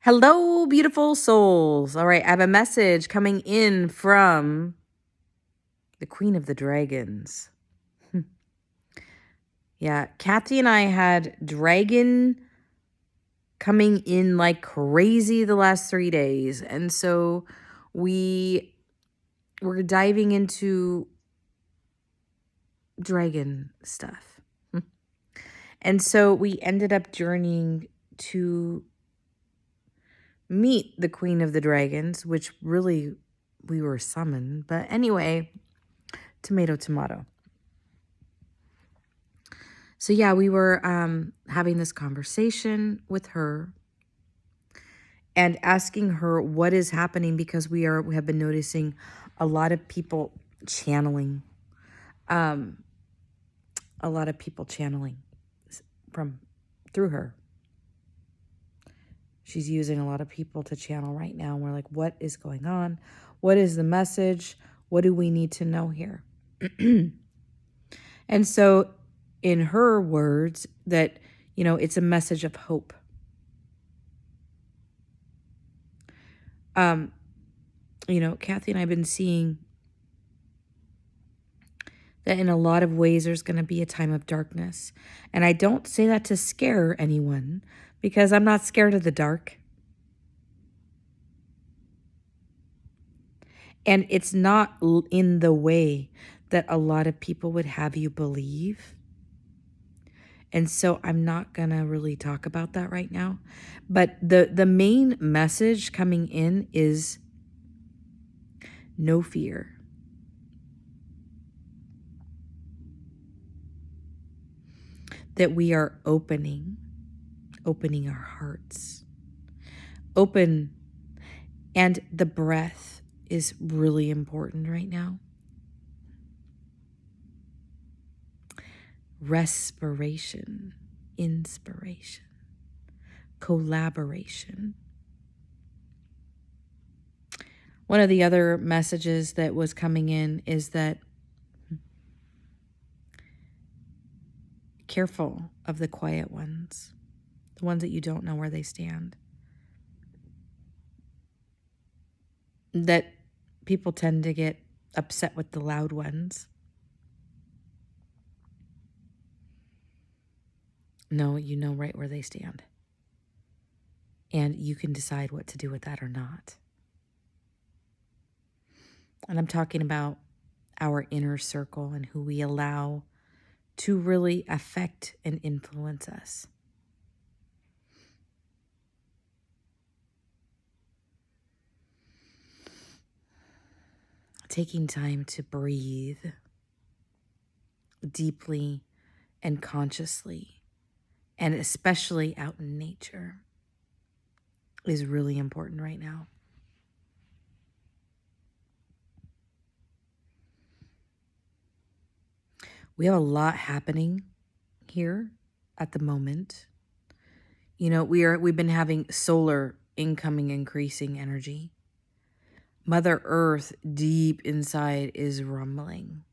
Hello, beautiful souls. All right, I have a message coming in from the Queen of the Dragons. Yeah, Kathy and I had dragon coming in like crazy the last 3 days. And so we were diving into dragon stuff. And so we ended up journeying to meet the Queen of the Dragons, which really we were summoned. But anyway, tomato, tomato. So yeah, we were having this conversation with her and asking her what is happening, because we have been noticing a lot of people channeling, um, a lot of people channeling through her. She's using a lot of people to channel right now. And we're like, what is going on? What is the message? What do we need to know here? And so in her words, that, it's a message of hope. Kathy and I have been seeing that in a lot of ways there's going to be a time of darkness. And I don't say that to scare anyone, because I'm not scared of the dark. And it's not in the way that a lot of people would have you believe. And so I'm not going to really talk about that right now. But the main message coming in is no fear. That we are opening our hearts. Open. And the breath is really important right now. Respiration, inspiration, collaboration. One of the other messages that was coming in is that careful of the quiet ones, the ones that you don't know where they stand. That people tend to get upset with the loud ones. No, you know right where they stand. And you can decide what to do with that or not. And I'm talking about our inner circle and who we allow to really affect and influence us. Taking time to breathe deeply and consciously, and especially out in nature, is really important right now. We have a lot happening here at the moment. We've been having solar incoming, increasing energy. Mother Earth deep inside is rumbling.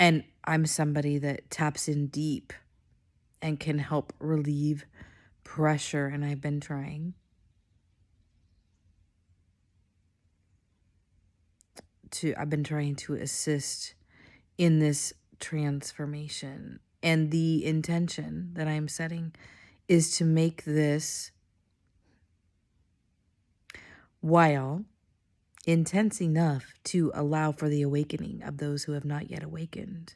And I'm somebody that taps in deep and can help relieve pressure, and I've been trying to assist in this transformation. And the intention that I'm setting is to make this, while intense enough to allow for the awakening of those who have not yet awakened,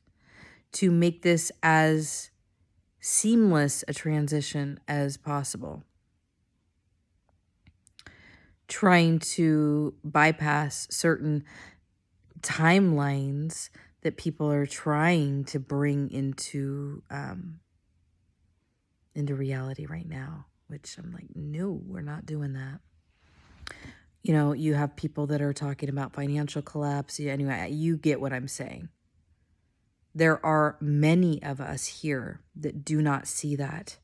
to make this as seamless a transition as possible. Trying to bypass certain timelines that people are trying to bring into reality right now, which I'm like, no, we're not doing that. You have people that are talking about financial collapse. Anyway, you get what I'm saying. There are many of us here that do not see that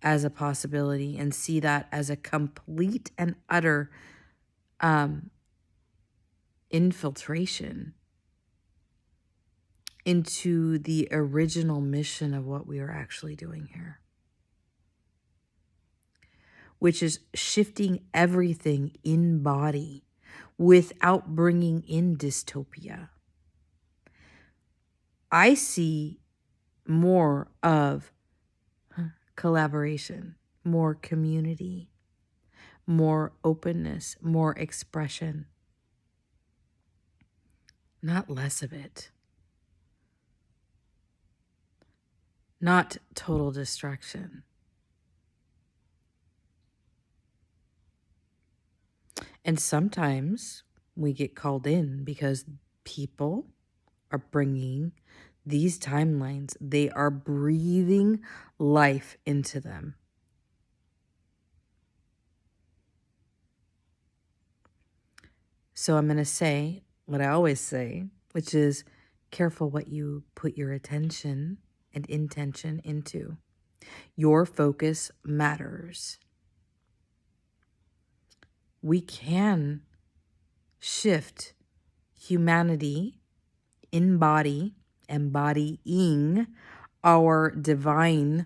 as a possibility and see that as a complete and utter infiltration into the original mission of what we are actually doing here. which is shifting everything in body without bringing in dystopia. I see more of collaboration, more community, more openness, more expression, not less of it. Not total destruction. And sometimes we get called in because people are bringing these timelines, they are breathing life into them. So I'm going to say what I always say, which is careful what you put your attention and intention into. Your focus matters. We can shift humanity in body, embodying our divine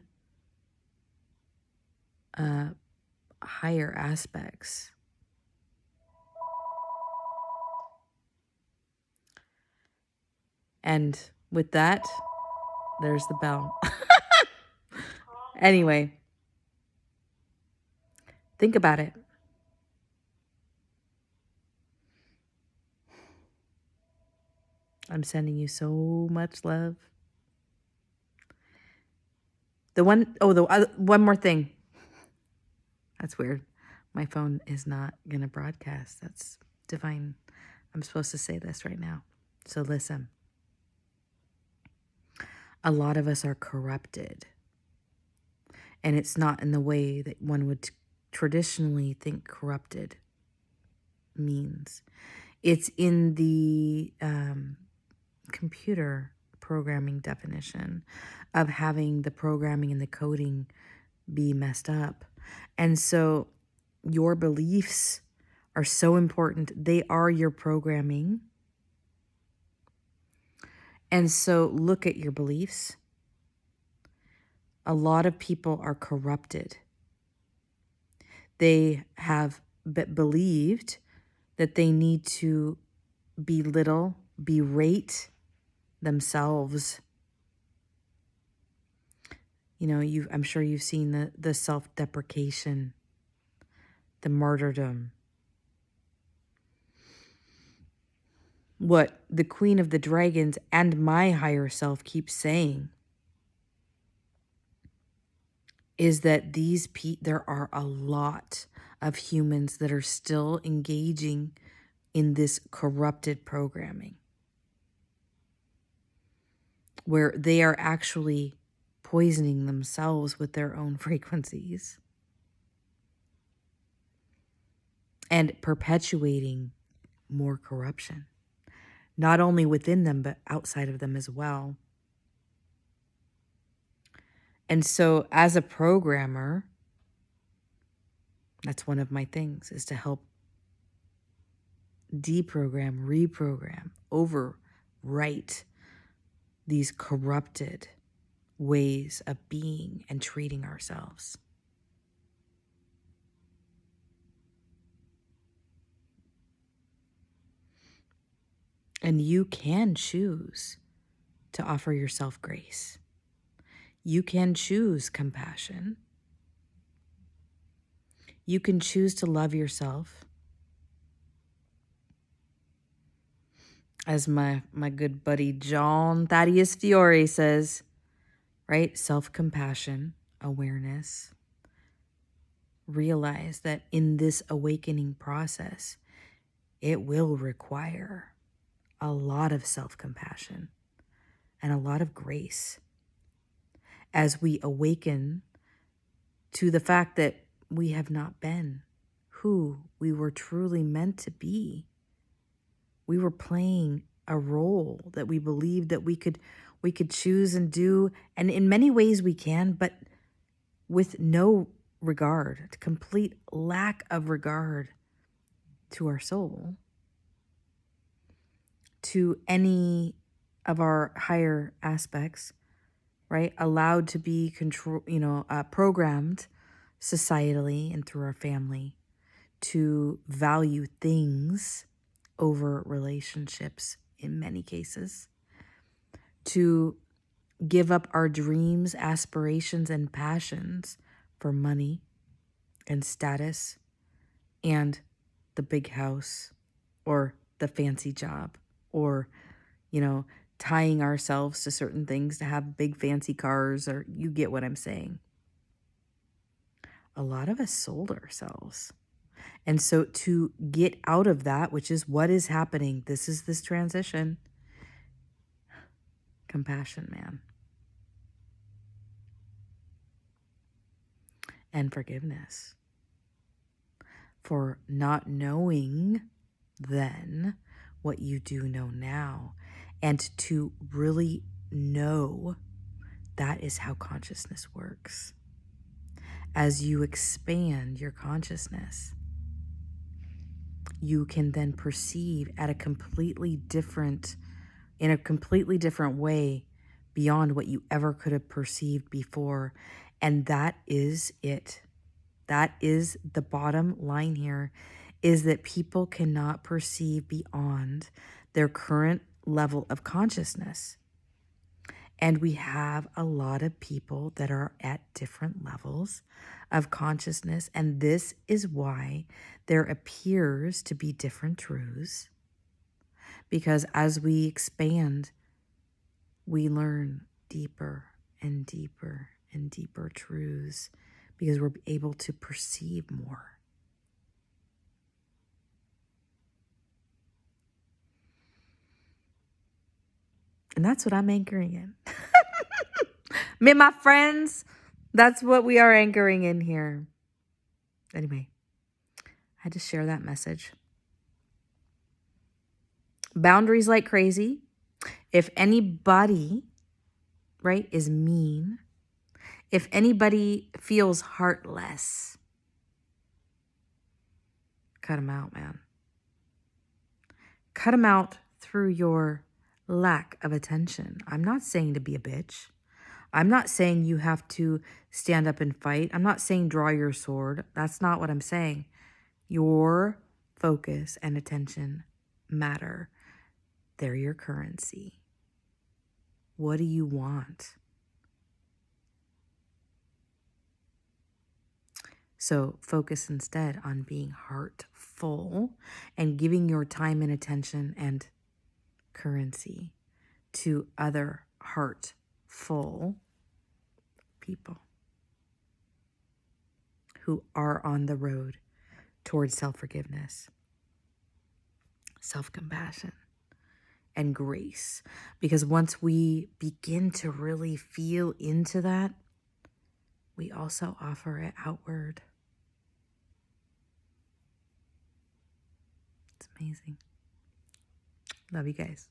higher aspects. And with that, there's the bell. Anyway, think about it. I'm sending you so much love. One more thing. That's weird. My phone is not going to broadcast. That's divine. I'm supposed to say this right now. So listen. A lot of us are corrupted. And it's not in the way that one would traditionally think corrupted means. It's in the computer programming definition of having the programming and the coding be messed up. And so your beliefs are so important. They are your programming. And so look at your beliefs. A lot of people are corrupted. They have believed that they need to belittle, berate themselves. You know, I'm sure you've seen the self-deprecation, the martyrdom. What the Queen of the Dragons and my higher self keeps saying is that there are a lot of humans that are still engaging in this corrupted programming, where they are actually poisoning themselves with their own frequencies and perpetuating more corruption, not only within them, but outside of them as well. And so as a programmer, that's one of my things, is to help deprogram, reprogram, overwrite these corrupted ways of being and treating ourselves. And you can choose to offer yourself grace. You can choose compassion. You can choose to love yourself. As my good buddy John Thaddeus Fiore says, right? Self-compassion, awareness. Realize that in this awakening process, it will require a lot of self-compassion and a lot of grace as we awaken to the fact that we have not been who we were truly meant to be. We were playing a role that we believed that we could choose and do, and in many ways we can, but with no regard, complete lack of regard to our soul, to any of our higher aspects, right? Allowed to be programmed societally and through our family to value things over relationships in many cases, to give up our dreams, aspirations, and passions for money and status and the big house or the fancy job or, tying ourselves to certain things to have big fancy cars, or you get what I'm saying. A lot of us sold ourselves. And so to get out of that, which is what is happening, this transition, compassion, man. And forgiveness for not knowing then what you do know now. And to really know that is how consciousness works. As you expand your consciousness, you can then perceive in a completely different way beyond what you ever could have perceived before. And that is it. That is the bottom line here, is that people cannot perceive beyond their current level of consciousness. And we have a lot of people that are at different levels of consciousness. And this is why there appears to be different truths. Because as we expand, we learn deeper and deeper and deeper truths, because we're able to perceive more. And that's what I'm anchoring in. Me and my friends, that's what we are anchoring in here. Anyway, I had to share that message. Boundaries like crazy. If anybody, right, is mean, if anybody feels heartless, cut them out, man. Cut them out through your lack of attention. I'm not saying to be a bitch. I'm not saying you have to stand up and fight. I'm not saying draw your sword. That's not what I'm saying. Your focus and attention matter. They're your currency. What do you want? So focus instead on being heartful and giving your time and attention and currency to other heartful people who are on the road towards self-forgiveness, self-compassion, and grace. Because once we begin to really feel into that, we also offer it outward. It's amazing. Love you guys.